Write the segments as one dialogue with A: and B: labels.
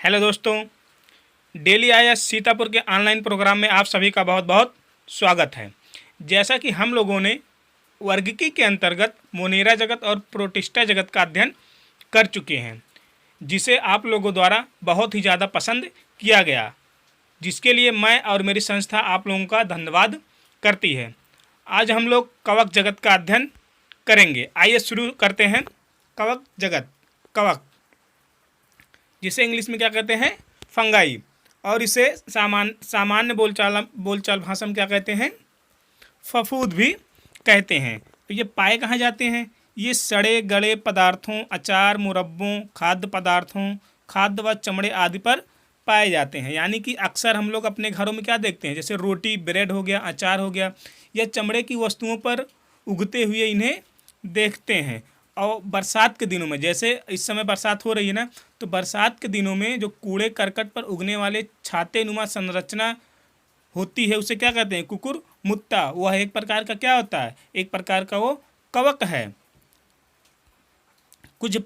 A: Hello दोस्तों, daily IAS Sitapur के online programme में आप सभी का बहुत बहुत स्वागत है। जैसा कि हम लोगों ने वर्गिकी के अंतर्गत मोनेरा जगत और प्रोटिस्टा जगत का अध्ययन कर चुके हैं, जिसे आप लोगों द्वारा बहुत ही ज़्यादा पसंद किया गया, जिसके लिए मैं और मेरी संस्था आप लोगों का धन्यवाद करती है। आज हम लोग कवक जगत का अध्ययन करेंगे। आइए शुरू करते हैं। कवक जगत, कवक जिसे इंग्लिश में क्या कहते हैं, फंगाई, और इसे सामान्य बोलचाल भाषा में क्या कहते हैं, फफूद भी कहते हैं। तो ये पाए कहाँ जाते हैं? ये सड़े गले पदार्थों, अचार, मुरब्बों, खाद्य पदार्थों, खाद्य व चमड़े आदि पर पाए जाते हैं। यानी कि अक्सर हम लोग अपने घरों में क्या देखते हैं, जैसे रोटी, ब्रेड हो गया, अचार हो गया, या चमड़े की वस्तुओं पर उगते हुए इन्हें देखते हैं। और बरसात के दिनों में, जैसे इस समय बरसात हो रही है ना, तो बरसात के दिनों में जो कूड़े करकट पर उगने वाले छाते नुमा संरचना होती है, उसे क्या कहते हैं, कुकुर मुत्ता। वह एक प्रकार का क्या होता है, एक प्रकार का वो कवक है। कुछ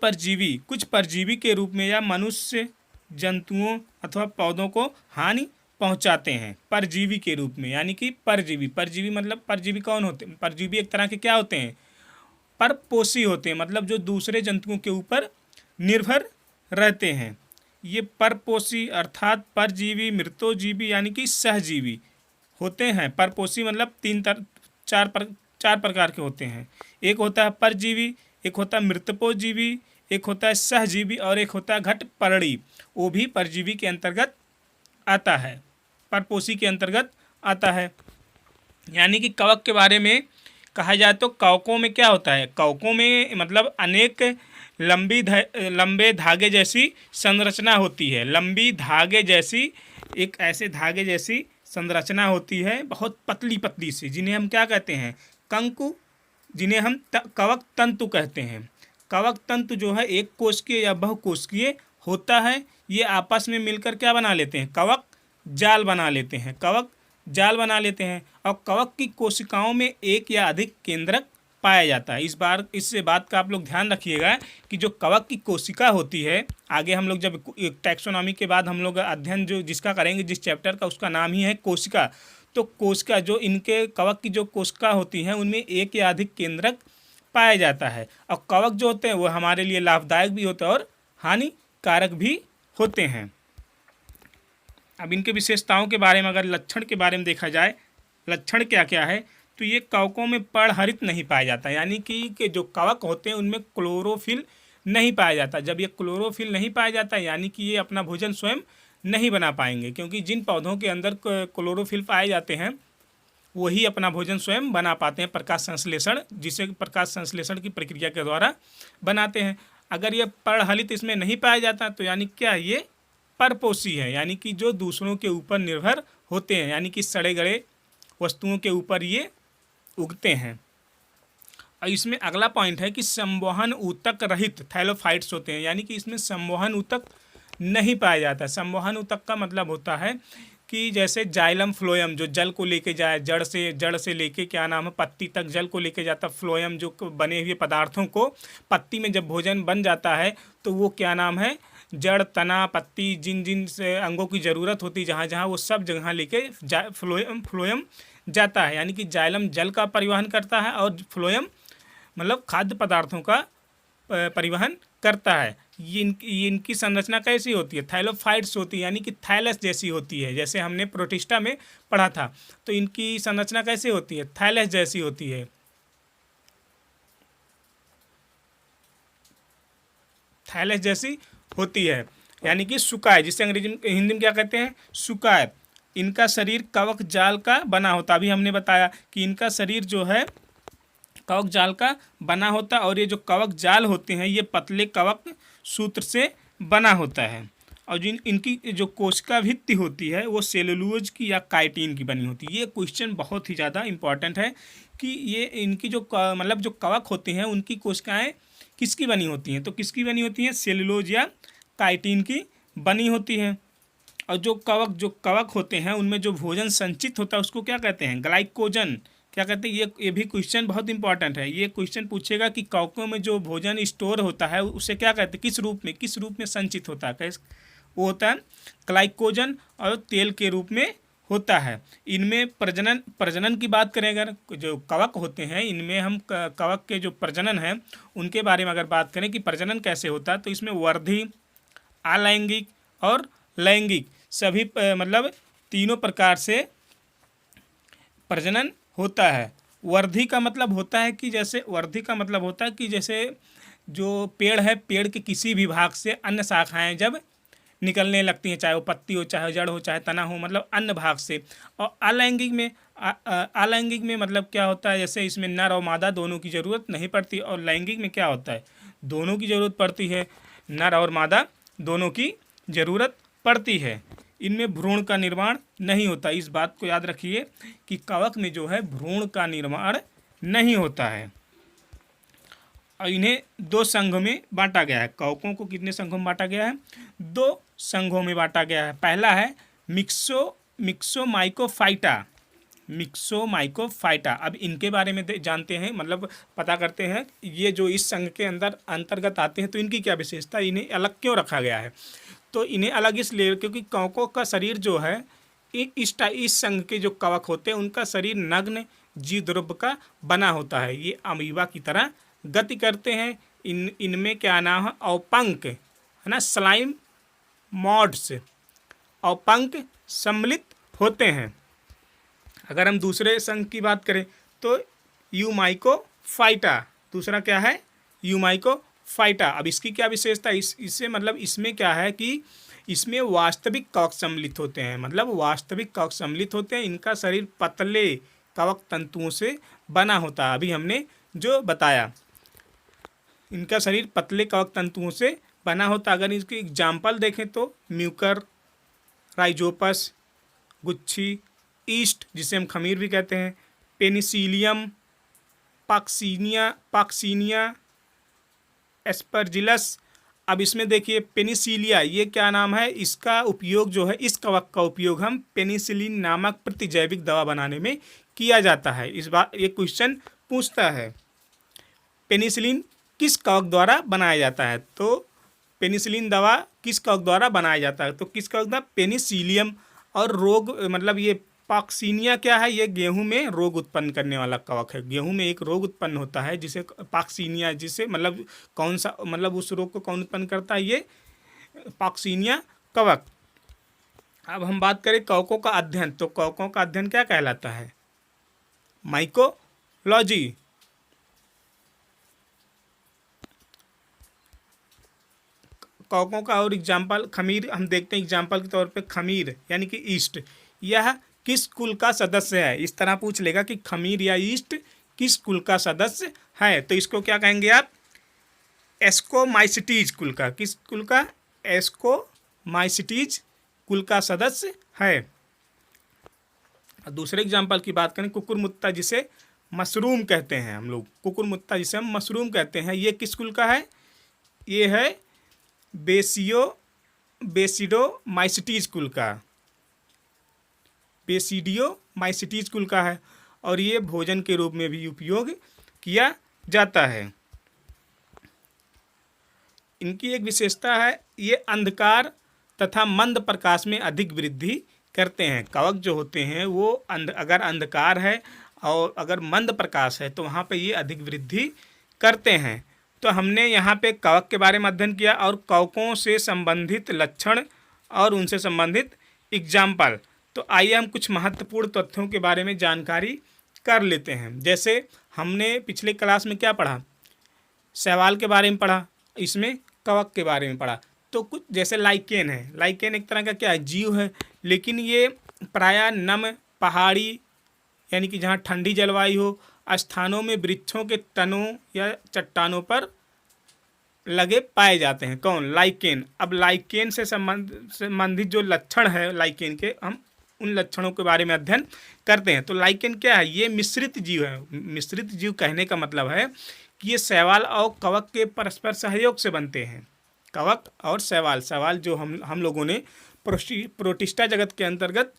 A: परजीवी के रूप में या मनुष्य, जंतुओं अथवा पौधों को हानि पहुंचाते हैं, परजीवी के रूप में। यानी कि परजीवी मतलब परजीवी कौन होते हैं? परजीवी एक तरह के क्या होते हैं, परपोषी होते हैं, मतलब जो दूसरे जंतुओं के ऊपर निर्भर रहते हैं। ये परपोषी अर्थात परजीवी, मृतोजीवी यानी कि सहजीवी होते हैं। परपोषी मतलब चार प्रकार के होते हैं। एक होता है परजीवी, एक होता है मृतपोजीवी, एक होता है सहजीवी और एक होता है घटपर्णी। वो भी परजीवी के अंतर्गत आता है, परपोषी के अंतर्गत आता है। यानी कि कवक के बारे में कहा जाए तो कवकों में क्या होता है, कवकों में मतलब अनेक लंबे धागे जैसी संरचना होती है। लंबी धागे जैसी, एक ऐसे धागे जैसी संरचना होती है, बहुत पतली पतली सी, जिन्हें हम क्या कहते हैं, कंकु, जिन्हें हम कवक तंतु कहते हैं। कवक तंतु जो है एक कोशिकीय या बहुकोशिकीय होता है। ये आपस में मिलकर क्या बना लेते हैं, कवक जाल बना लेते हैं, कवक जाल बना लेते हैं। और कवक की कोशिकाओं में एक या अधिक केंद्रक पाया जाता है। इस बात का आप लोग ध्यान रखिएगा कि जो कवक की कोशिका होती है, आगे हम लोग जब टैक्सोनॉमी के बाद हम लोग अध्ययन जो जिसका करेंगे, जिस चैप्टर का, उसका नाम ही है कोशिका। तो कोशिका, जो इनके कवक की जो कोशिका होती हैं, उनमें एक या अधिक केंद्रक पाया जाता है। और कवक जो होते हैं वो हमारे लिए लाभदायक भी होते हैं और हानिकारक भी होते हैं। अब इनके विशेषताओं के बारे में, अगर लक्षण के बारे में देखा जाए, लक्षण क्या क्या है, तो ये कवकों में पर्णहरित नहीं पाया जाता। यानी कि जो कवक होते हैं उनमें क्लोरोफिल नहीं पाया जाता। जब ये क्लोरोफिल नहीं पाया जाता, यानी कि ये अपना भोजन स्वयं नहीं बना पाएंगे, क्योंकि जिन पौधों के अंदर क्लोरोफिल पाए जाते हैं वही अपना भोजन स्वयं बना पाते हैं, प्रकाश संश्लेषण, जिसे प्रकाश संश्लेषण की प्रक्रिया के द्वारा बनाते हैं। अगर ये पर्णहरित इसमें नहीं पाया जाता तो यानी क्या, ये परपोषी है, यानी कि जो दूसरों के ऊपर निर्भर होते हैं, यानी कि सड़े गले वस्तुओं के ऊपर ये उगते हैं। और इसमें अगला पॉइंट है कि संवहन ऊतक रहित थैलोफाइट्स होते हैं। यानी कि इसमें संवहन ऊतक नहीं पाया जाता। संवहन ऊतक का मतलब होता है कि जैसे जाइलम फ्लोएम, जो जल को लेके जाए, जड़ से लेके क्या नाम है, पत्ती तक जल को लेके जाता। फ्लोएम जो बने हुए पदार्थों को, पत्ती में जब भोजन बन जाता है तो वो क्या नाम है, जड़, तना, पत्ती, जिन से अंगों की ज़रूरत होती है, जहाँ जहाँ, वो सब जगह लेके फ्लोएम जाता है। यानी कि जाइलम जल का परिवहन करता है और फ्लोएम मतलब खाद्य पदार्थों का परिवहन करता है। ये इनकी संरचना कैसी होती है, थैलोफाइट्स होती है, यानी कि थैलस जैसी होती है। जैसे हमने प्रोटिस्टा में पढ़ा था, तो इनकी संरचना कैसे होती है, थैलस जैसी होती है, थैलस जैसी होती है। यानी कि सुकाय, जिसे अंग्रेजी में, हिंदी में क्या कहते हैं, सुकाय। इनका शरीर कवक जाल का बना होता। अभी हमने बताया कि इनका शरीर जो है कवक जाल का बना होता, और ये जो कवक जाल होते हैं ये पतले कवक सूत्र से बना होता है। और इनकी जो कोशिका भित्ति होती है वो सेलुलोज की या काइटिन की बनी होती है। ये क्वेश्चन बहुत ही ज़्यादा इंपॉर्टेंट है कि ये इनकी जो मतलब जो कवक होते हैं उनकी कोशिकाएँ किसकी बनी होती हैं, तो किसकी बनी होती हैं, सेलुलोज या काइटिन की बनी होती हैं। और जो कवक होते हैं उनमें जो भोजन संचित होता है उसको क्या कहते हैं, ग्लाइकोजन क्या कहते हैं। ये भी क्वेश्चन बहुत इंपॉर्टेंट है। ये क्वेश्चन पूछेगा कि कवकों में जो भोजन स्टोर होता है उसे क्या कहते हैं, किस रूप में संचित होता है, वो होता है ग्लाइकोजन और तेल के रूप में होता है। इनमें प्रजनन की बात करें, अगर जो कवक होते हैं इनमें हम कवक के जो प्रजनन है उनके बारे में अगर बात करें कि प्रजनन कैसे होता है, तो इसमें वर्धी, अलैंगिक और लैंगिक सभी मतलब तीनों प्रकार से प्रजनन होता है। वर्धी का मतलब होता है कि जैसे जो पेड़ है, पेड़ के किसी भी भाग से अन्य शाखाएं जब निकलने लगती हैं, चाहे वो पत्ती हो, चाहे जड़ हो, चाहे तना हो, मतलब अन्य भाग से। और अलैंगिक में मतलब क्या होता है, जैसे इसमें नर और मादा दोनों की ज़रूरत नहीं पड़ती। और लैंगिक में क्या होता है, दोनों की ज़रूरत पड़ती है, नर और मादा दोनों की ज़रूरत पड़ती है। इनमें भ्रूण का निर्माण नहीं होता। इस बात को याद रखिए कि कवक में जो है भ्रूण का निर्माण नहीं होता है। और इन्हें 2 संघों में बांटा गया है। कवकों को कितने संघों में बांटा गया है? 2 संघों में बांटा गया है। पहला है मिक्सोमाइकोफाइटा। अब इनके बारे में जानते हैं, मतलब पता करते हैं ये जो इस संघ के अंतर्गत आते हैं तो इनकी क्या विशेषता, इन्हें अलग क्यों रखा गया है। तो इन्हें अलग इसलिए क्योंकि कवकों का शरीर जो है इस संघ के जो कवक होते हैं उनका शरीर नग्न जीवद्रव्य का बना होता है। ये अमीबा की तरह गति करते हैं। इनमें क्या नाम है, औपंक है ना, स्लाइम मॉड्स औपंक सम्मिलित होते हैं। अगर हम दूसरे संघ की बात करें तो यूमाइकोफाइटा, दूसरा क्या है, यूमाइकोफाइटा। अब इसकी क्या विशेषता, इससे मतलब इसमें क्या है कि इसमें वास्तविक कवक सम्मिलित होते हैं, इनका शरीर पतले कवक तंतुओं से बना होता है। अभी हमने जो बताया, इनका शरीर पतले कवक तंतुओं से बना होता है। अगर इसके एग्जाम्पल देखें तो म्यूकर, राइजोपस, गुच्छी, ईस्ट जिसे हम खमीर भी कहते हैं, पेनिसिलियम, पाक्सीनिया, एस्परजिलस। अब इसमें देखिए पेनिसिलिया, ये क्या नाम है, इसका उपयोग जो है, इस कवक का उपयोग हम पेनिसिलिन नामक प्रतिजैविक दवा बनाने में किया जाता है। इस बार ये क्वेश्चन पूछता है पेनिसिलिन किस कवक द्वारा बनाया जाता है, तो पेनिसिलिन दवा किस कवक द्वारा बनाया जाता है, तो किस कवक द्वारा, पेनिसिलियम। और रोग मतलब ये पाक्सीनिया क्या है, ये गेहूं में रोग उत्पन्न करने वाला कवक है। गेहूं में एक रोग उत्पन्न होता है जिसे पाक्सीनिया, जिसे मतलब कौन सा, मतलब उस रोग को कौन उत्पन्न करता है, ये पाक्सीनिया कवक। अब हम बात करें कवकों का अध्ययन, तो कवकों का अध्ययन क्या कहलाता है, माइकोलॉजी। कवकों का और एग्जाम्पल, खमीर हम देखते हैं एग्जाम्पल के तौर पे, खमीर यानी कि ईस्ट, यह किस कुल का सदस्य है। इस तरह पूछ लेगा कि खमीर या ईस्ट किस कुल का सदस्य है, तो इसको क्या कहेंगे आप, एस्कोमाइसिटीज कुल का। किस कुल का, एस्कोमाइसिटीज कुल का सदस्य है। दूसरे एग्जाम्पल की बात करें, कुकुरमुत्ता जिसे मशरूम कहते हैं हम लोग, कुकुरमुत्ता जिसे हम मशरूम कहते हैं, ये किस कुल का है, ये है बेसिडोमाइसिटीज कुल का, बेसिडियोमाइसिटीज कुल का है। और ये भोजन के रूप में भी उपयोग किया जाता है। इनकी एक विशेषता है, ये अंधकार तथा मंद प्रकाश में अधिक वृद्धि करते हैं। कवक जो होते हैं वो अगर अंधकार है और अगर मंद प्रकाश है तो वहाँ पे ये अधिक वृद्धि करते हैं। तो हमने यहाँ पे कवक के बारे में अध्ययन किया और कवकों से संबंधित लक्षण और उनसे संबंधित एग्जाम्पल। तो आइए हम कुछ महत्वपूर्ण तथ्यों के बारे में जानकारी कर लेते हैं। जैसे हमने पिछले क्लास में क्या पढ़ा, शैवाल के बारे में पढ़ा, इसमें कवक के बारे में पढ़ा। तो कुछ जैसे लाइकेन है, लाइकेन एक तरह का क्या है, जीव है, लेकिन ये प्रायः नम पहाड़ी यानी कि जहाँ ठंडी जलवायु हो स्थानों में वृक्षों के तनों या चट्टानों पर लगे पाए जाते हैं। कौन, लाइकेन। अब लाइकेन से संबंधित जो लक्षण है लाइकेन के, हम उन लक्षणों के बारे में अध्ययन करते हैं। तो लाइकेन क्या है, ये मिश्रित जीव है। मिश्रित जीव कहने का मतलब है कि ये शैवाल और कवक के परस्पर सहयोग से बनते हैं। कवक और शैवाल जो हम लोगों ने प्रोटिस्टा जगत के अंतर्गत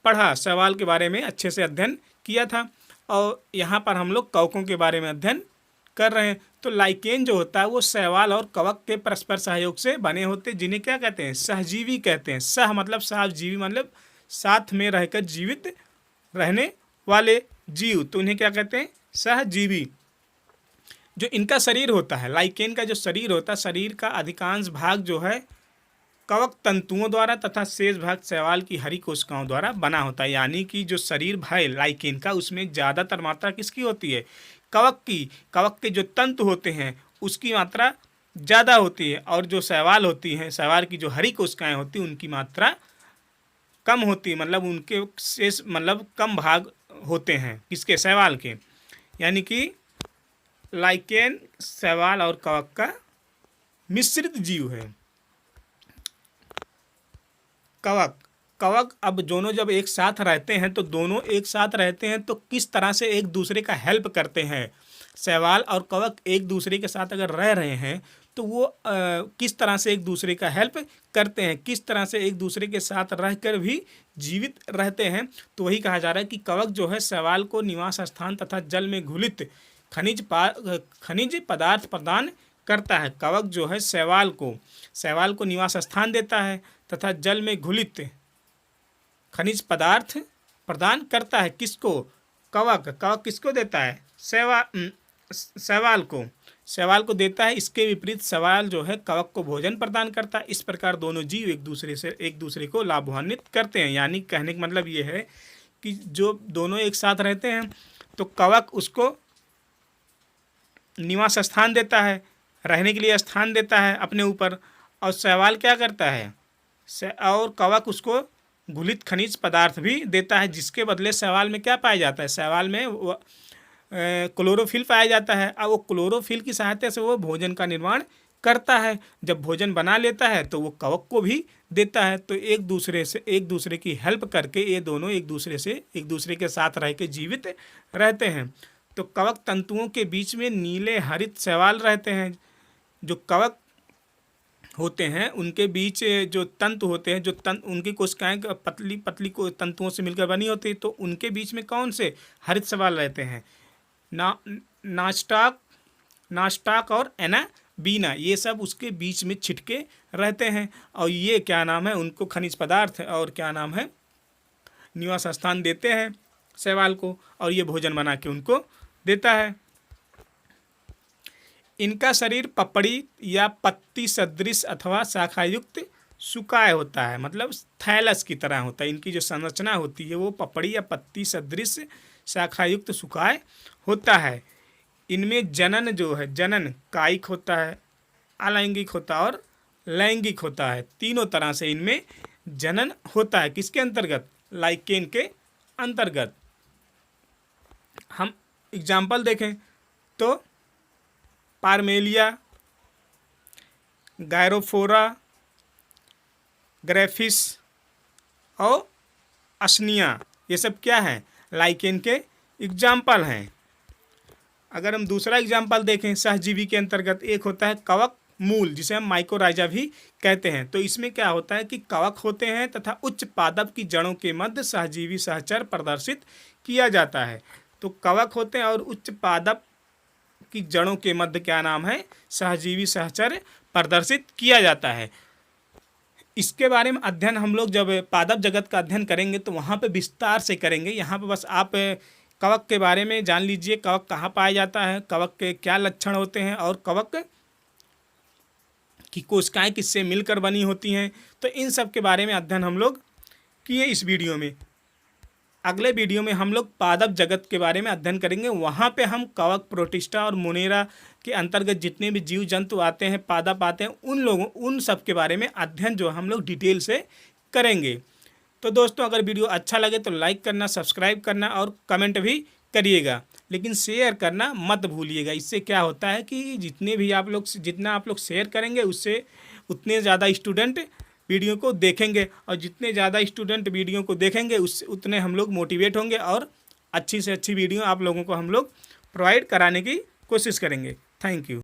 A: पढ़ा, शैवाल के बारे में अच्छे से अध्ययन किया था। और यहाँ पर हम लोग कवकों के बारे में अध्ययन कर रहे हैं। तो लाइकेन जो होता है वो शैवाल और कवक के परस्पर सहयोग से बने होते हैं, जिन्हें क्या कहते हैं, सहजीवी कहते हैं। सह मतलब साथ, जीवी मतलब साथ में रहकर जीवित रहने वाले जीव, तो उन्हें क्या कहते हैं, सहजीवी। जो इनका शरीर होता है, लाइकेन का जो शरीर होता है, शरीर का अधिकांश भाग जो है कवक तंतुओं द्वारा तथा शेष भाग शैवाल की हरी कोशिकाओं द्वारा बना होता है। यानी कि जो शरीर है लाइकेन का, उसमें ज़्यादातर मात्रा किसकी होती है, कवक की। कवक के जो तंतु होते हैं उसकी मात्रा ज़्यादा होती है, और जो शैवाल होती हैं, शैवाल की जो हरी कोशिकाएं होती हैं उनकी मात्रा कम होती है, मतलब उनके शेष मतलब कम भाग होते हैं, किसके, शैवाल के। यानी कि लाइकेन शैवाल और कवक का मिश्रित जीव है। कवक अब दोनों जब एक साथ रहते हैं, तो दोनों एक साथ रहते हैं तो किस तरह से एक दूसरे का हेल्प करते हैं। शैवाल और कवक एक दूसरे के साथ अगर रह रहे हैं तो वो किस तरह से एक दूसरे का हेल्प करते हैं, किस तरह से एक दूसरे के साथ रहकर भी जीवित रहते हैं। तो वही कहा जा रहा है कि कवक जो है शैवाल को निवास स्थान तथा जल में घुलित खनिज पदार्थ प्रदान करता है। कवक जो है शैवाल को निवास स्थान देता है तथा जल में घुलित खनिज पदार्थ प्रदान करता है। किसको, कवक किसको देता है, शैवाल को देता है। इसके विपरीत शैवाल जो है कवक को भोजन प्रदान करता है। इस प्रकार दोनों जीव एक दूसरे को लाभान्वित करते हैं। यानी कहने का मतलब ये है कि जो दोनों एक साथ रहते हैं तो कवक उसको निवास स्थान देता है, रहने के लिए स्थान देता है अपने ऊपर, और शैवाल क्या करता है, और कवक उसको घुलित खनिज पदार्थ भी देता है, जिसके बदले शैवाल में क्या पाया जाता है, शैवाल में क्लोरोफिल पाया जाता है। और वो क्लोरोफिल की सहायता से वो भोजन का निर्माण करता है। जब भोजन बना लेता है तो वो कवक को भी देता है। तो एक दूसरे की हेल्प करके ये दोनों एक दूसरे के साथ रह के जीवित रहते हैं। तो कवक तंतुओं के बीच में नीले हरित शैवाल रहते हैं। जो कवक होते हैं उनके बीच जो तंतु होते हैं, उनकी कोशिकाएं पतली पतली को तंतुओं से मिलकर बनी होती है, तो उनके बीच में कौन से हरित शैवाल रहते हैं, नास्टाक और एनाबीना, ये सब उसके बीच में छिटके रहते हैं। और ये क्या नाम है, उनको खनिज पदार्थ और क्या नाम है, निवास स्थान देते हैं शैवाल को, और ये भोजन बना के उनको देता है। इनका शरीर पपड़ी या पत्ती सदृश अथवा शाखायुक्त सुकाय होता है, मतलब थैलस की तरह होता है। इनकी जो संरचना होती है वो पपड़ी या पत्ती सदृश शाखायुक्त सुकाय होता है। इनमें जनन जो है, जनन कायिक होता है, अलैंगिक होता है और लैंगिक होता है। तीनों तरह से इनमें जनन होता है। किसके अंतर्गत, लाइकेन के अंतर्गत। हम एग्जाम्पल देखें तो पारमेलिया, गायरोफोरा, ग्रेफिस और असनिया, ये सब क्या हैं, लाइकेन के एग्जाम्पल हैं। अगर हम दूसरा एग्जाम्पल देखें सहजीवी के अंतर्गत, एक होता है कवक मूल, जिसे हम माइकोराइजा भी कहते हैं। तो इसमें क्या होता है कि कवक होते हैं तथा उच्च पादप की जड़ों के मध्य सहजीवी सहचर प्रदर्शित किया जाता है। तो कवक होते हैं और उच्च पादप की जड़ों के मध्य क्या नाम है, सहजीवी सहचर प्रदर्शित किया जाता है। इसके बारे में अध्ययन हम लोग जब पादप जगत का अध्ययन करेंगे तो वहाँ पे विस्तार से करेंगे। यहाँ पे बस आप कवक के बारे में जान लीजिए, कवक कहाँ पाया जाता है, कवक के क्या लक्षण होते हैं और कवक की कोशिकाएं किससे मिलकर बनी होती हैं। तो इन सब के बारे में अध्ययन हम लोग किए इस वीडियो में। अगले वीडियो में हम लोग पादप जगत के बारे में अध्ययन करेंगे। वहाँ पे हम कवक, प्रोटिस्टा और मोनेरा के अंतर्गत जितने भी जीव जंतु आते हैं, पादप आते हैं, उन सब के बारे में अध्ययन जो हम लोग डिटेल से करेंगे। तो दोस्तों, अगर वीडियो अच्छा लगे तो लाइक करना, सब्सक्राइब करना और कमेंट भी करिएगा, लेकिन शेयर करना मत भूलिएगा। इससे क्या होता है कि जितना आप लोग शेयर करेंगे उससे उतने ज़्यादा स्टूडेंट वीडियो को देखेंगे, और जितने ज़्यादा स्टूडेंट वीडियो को देखेंगे उससे उतने हम लोग मोटिवेट होंगे और अच्छी से अच्छी वीडियो आप लोगों को हम लोग प्रोवाइड कराने की कोशिश करेंगे। Thank you.